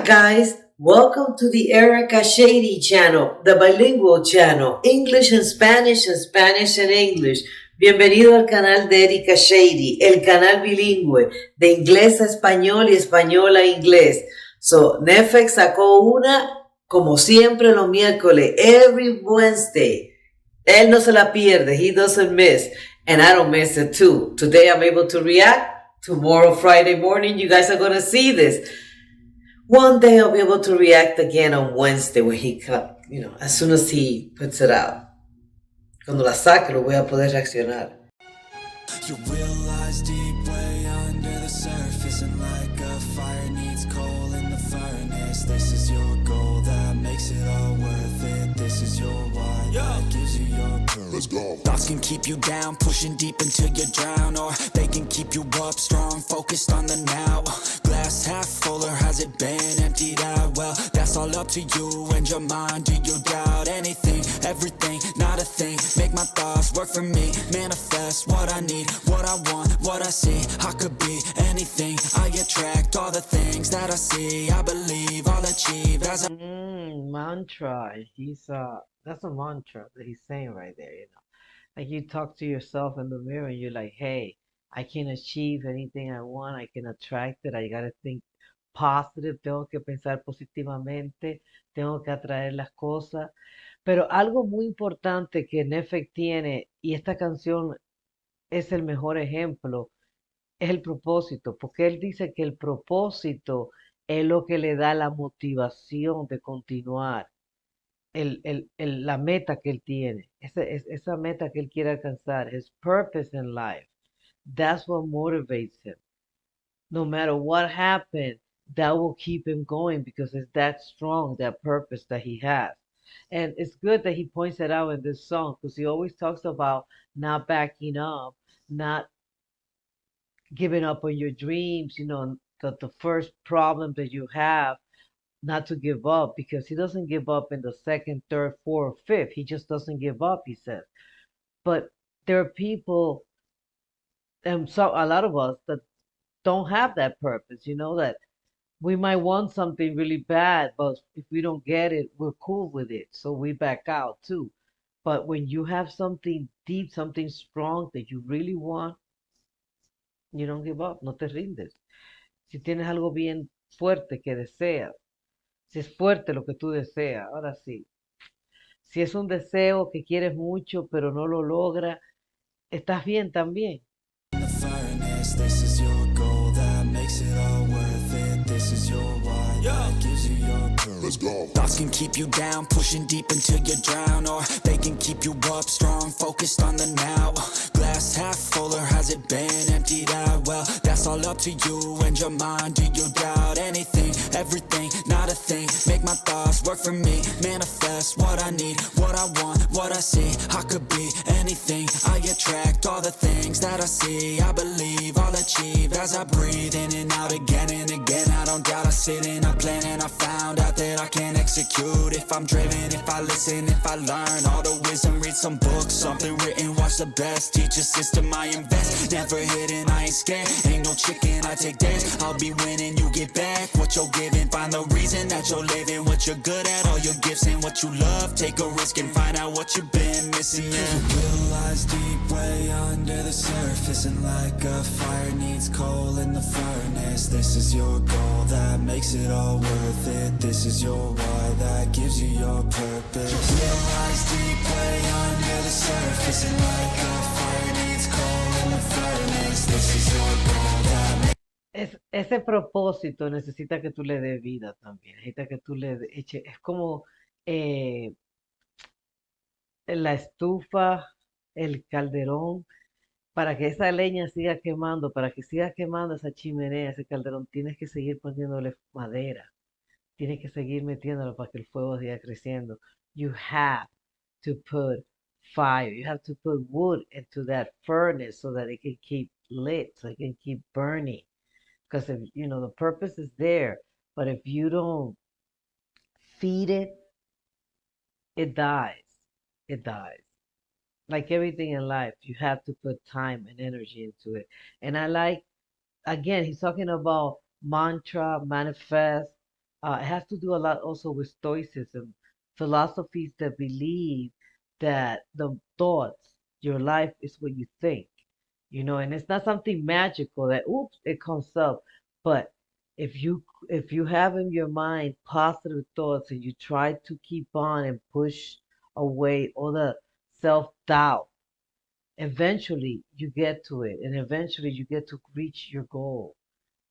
guys, welcome to the Erica Shady channel, the bilingual channel, English and Spanish and English. Bienvenido al canal de Erica Shady, el canal bilingüe de inglés a español y español a inglés. So, Netflix sacó una, como siempre, los miércoles, every Wednesday. Él no se la pierde, he doesn't miss, and I don't miss it too. Today I'm able to react. Tomorrow, Friday morning, you guys are going to see this. One day I'll be able to react again on Wednesday when he, as soon as he puts it out. Cuando la saque lo voy a poder reaccionar. You realize deep way under the surface, and like a fire needs coal in the furnace. This is your goal that makes it all worth it. This is your why that gives you your purpose. Let's go. Thoughts can keep you down, pushing deep until you drown, or they can keep you up strong, focused on the now. Glass half full, or has it been emptied out? Well, that's all up to you and your mind. Do you doubt anything, everything, not a thing? Make my thoughts work for me, manifest what I need, what I want, what I see. I could be anything, I attract all the things that I see. I believe I'll achieve as I mantra. That's a mantra that he's saying right there, Like you talk to yourself in the mirror and you're like, hey, I can achieve anything I want, I can attract it, I gotta think positive, tengo que pensar positivamente, tengo que atraer las cosas. Pero algo muy importante que Netflix tiene, y esta canción es el mejor ejemplo, es el propósito, porque él dice que el propósito es lo que le da la motivación de continuar, la meta que él tiene, esa meta que él quiere alcanzar, his purpose in life. That's what motivates him. No matter what happened, that will keep him going because it's that strong, that purpose that he has. And it's good that he points it out in this song because he always talks about not backing up, not giving up on your dreams, the first problem that you have, not to give up, because he doesn't give up in the second, third, fourth, fifth. He just doesn't give up, he says. But there are people, and so a lot of us that don't have that purpose, that we might want something really bad, but if we don't get it, we're cool with it. So we back out too. But when you have something deep, something strong that you really want, you don't give up, no te rindes. Si tienes algo bien fuerte que deseas, si es fuerte lo que tú deseas, ahora sí. Si es un deseo que quieres mucho pero no lo logra, estás bien también. the furnace. This is your goal that makes it all worth it. This is your why that gives you your purpose. Let's go. Thoughts can keep you down, pushing deep until you drown, or they can keep you up strong, focused on the now. Glass half full, or has it been emptied out? Well, that's all up to you and your mind. Do you doubt anything, everything, not a thing? Make my thoughts work for me, manifest what I need, what I want, what I see. I could be anything, I attract all the things that I see. I believe I'll achieve as I breathe in and out again and again. I don't doubt, I sit and I plan, and I found out that I can execute if I'm driven, if I listen, if I learn all the wisdom. Read some books, something written, watch the best. Teach a system I invest, never hidden, I ain't scared. Ain't no chicken, I take dares. I'll be winning, you get back what you're giving. Find the reason that you're living, what you're good at, all your gifts and what you love. Take a risk and find out what you've been missing. You realize deep way under the surface, and like a fire needs coal in the furnace. This is your goal that makes it all worth it. This is your why that gives you your purpose. You realize deep way under the surface, and like a fire needs coal in the furnace. This is your goal that makes Ese propósito necesita que tú le des vida también, necesita que tú le eches, es como eh, la estufa, el calderón, para que esa leña siga quemando, para que siga quemando esa chimenea, ese calderón, tienes que seguir poniéndole madera, tienes que seguir metiéndolo para que el fuego siga creciendo. You have to put fire, you have to put wood into that furnace so that it can keep lit, so it can keep burning. Because if the purpose is there, but if you don't feed it, it dies. It dies. Like everything in life, you have to put time and energy into it. And I like, again, he's talking about mantra, manifest, It has to do a lot also with stoicism, philosophies that believe that the thoughts, your life is what you think, and it's not something magical that oops it comes up, but if you have in your mind positive thoughts and you try to keep on and push away all the self-doubt, eventually you get to it and eventually you get to reach your goal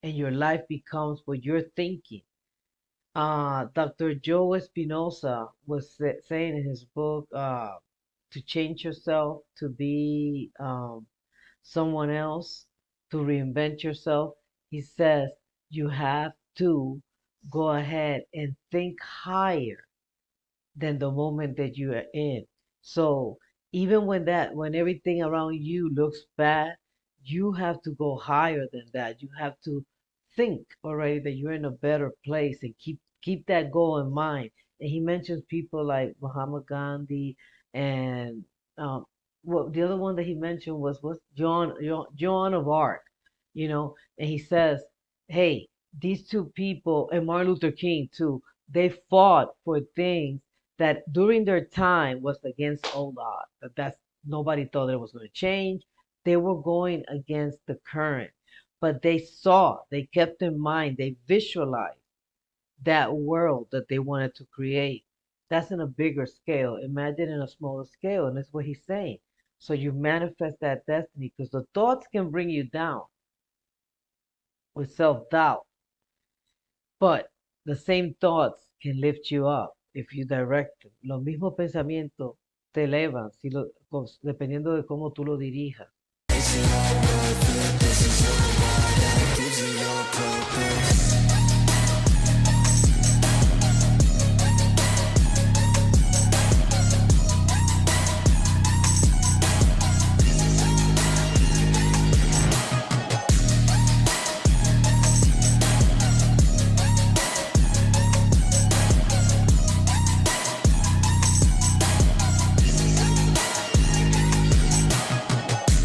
and your life becomes what you're thinking. Dr. Joe Espinosa was saying in his book, to change yourself, to be someone else, to reinvent yourself. He says you have to go ahead and think higher than the moment that you are in. So even when everything around you looks bad, you have to go higher than that. You have to think already that you're in a better place and keep that goal in mind. And he mentions people like Muhammad Gandhi and um well the other one that he mentioned was Joan of Arc, and he says, hey, these two people and Martin Luther King too, they fought for things that during their time was against all odds. That's nobody thought it was going to change. They were going against the current, but they kept in mind, they visualized that world that they wanted to create. That's in a bigger scale. Imagine in a smaller scale, and that's what he's saying. So you manifest that destiny because the thoughts can bring you down with self-doubt, but the same thoughts can lift you up if you direct them. Los mismos pensamientos te elevan dependiendo de cómo tú lo dirijas.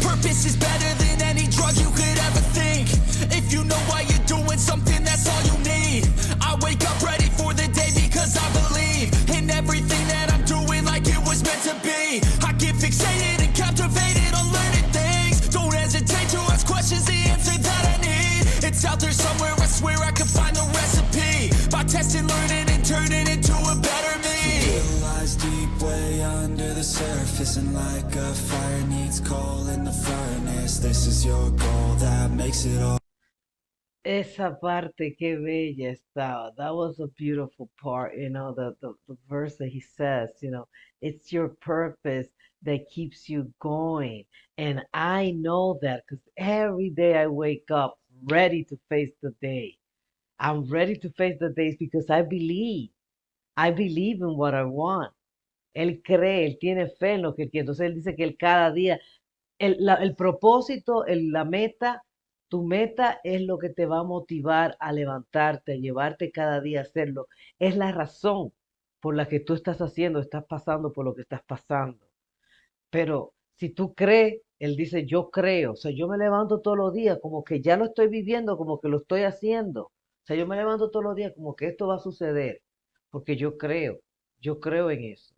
Purpose is better than any drug you could ever think. If you know why you're doing something, that's all you need. I wake up ready for the day because I believe in everything that I'm doing like it was meant to be. I get fixated and captivated on learning things. Don't hesitate to ask questions, the answer that I need. It's out there somewhere, I swear I can find the recipe. By testing, learning, and turning into a better me. Lies deep way under the surface, and like a fire needs coal in the furnace. This is your goal that makes it all. Esa parte, qué bella estaba. That was a beautiful part, the verse that he says, it's your purpose that keeps you going. And I know that because every day I wake up ready to face the day. I'm ready to face the days because I believe. I believe in what I want. Él cree, él tiene fe en lo que él quiere. Entonces él dice que él cada día, el propósito, la meta, tu meta es lo que te va a motivar a levantarte, a llevarte cada día a hacerlo. Es la razón por la que tú estás pasando por lo que estás pasando. Pero si tú crees, él dice, yo creo. O sea, yo me levanto todos los días como que ya lo estoy viviendo, como que lo estoy haciendo. O sea, yo me levanto todos los días como que esto va a suceder, porque yo creo en eso.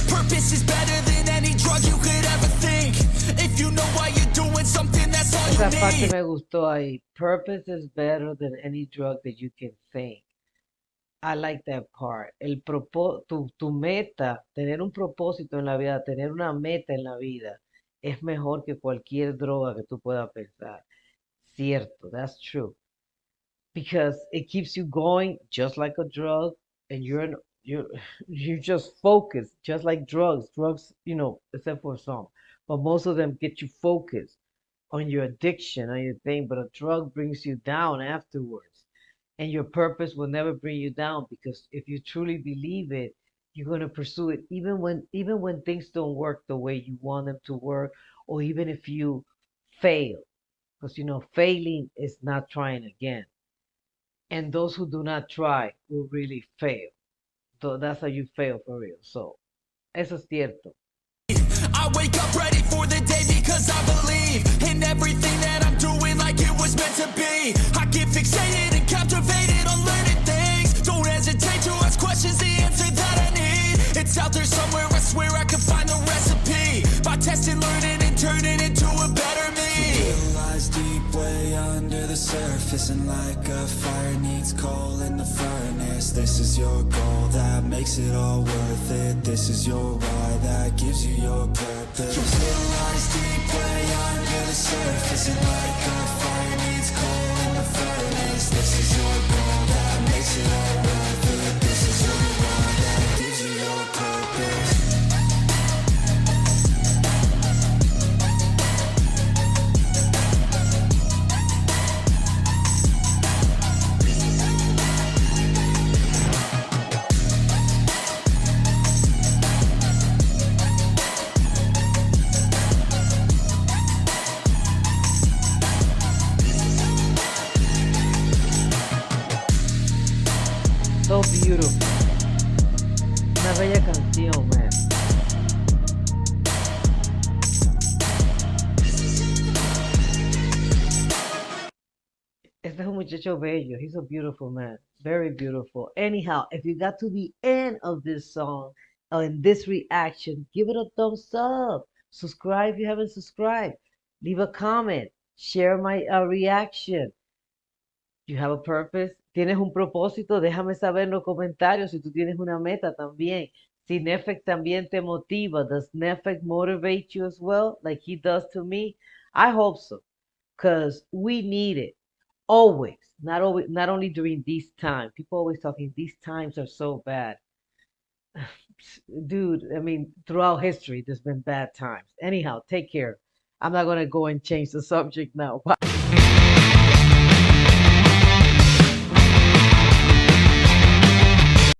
Purpose is better than any drug you could ever think. If you know why you're doing something, that's all Esa you parte need. me gustó ahí. Purpose is better than any drug that you can think. I like that part. Tu meta, tener un propósito en la vida, tener una meta en la vida, es mejor que cualquier droga que tú puedas pensar. Cierto, that's true. Because it keeps you going just like a drug, and you just focus just like drugs. Drugs, except for some, but most of them get you focused on your addiction, on your thing. But a drug brings you down afterwards. and your purpose will never bring you down, because if you truly believe it, you're going to pursue it even when things don't work the way you want them to work, or even if you fail, because failing is not trying again, and those who do not try will really fail. So that's how you fail for real. So eso es cierto. I wake up ready for the day because I believe in everything that I'm doing like it was meant to be. I get fixated and captivated on learning things. Don't hesitate to ask questions, the answer that I need. It's out there somewhere, I swear I can find the recipe. By testing, learning, and turning into a better me. It lies deep way under the surface, and like a fire needs coal in the furnace. This is your goal that makes it all worth it. This is your why that gives you your purpose. It lies deep way under the surface, and like a fire needs coal in the furnace. This is your goal that makes it all worth it. This is your why that gives you your purpose. So beautiful. Una bella canción, man. Este es un muchacho bello. He's a beautiful man. Very beautiful. Anyhow, if you got to the end of this song, or in this reaction, give it a thumbs up. Subscribe if you haven't subscribed. Leave a comment. Share my reaction. You have a purpose. ¿Tienes un propósito? Déjame saber en los comentarios si tú tienes una meta también. Si Netflix también te motiva. Does Netflix motivate you as well, like he does to me? I hope so, because we need it. Always. Not only during these times. People always talking, these times are so bad. Dude, I mean, throughout history, there's been bad times. Anyhow, take care. I'm not going to go and change the subject now. Bye.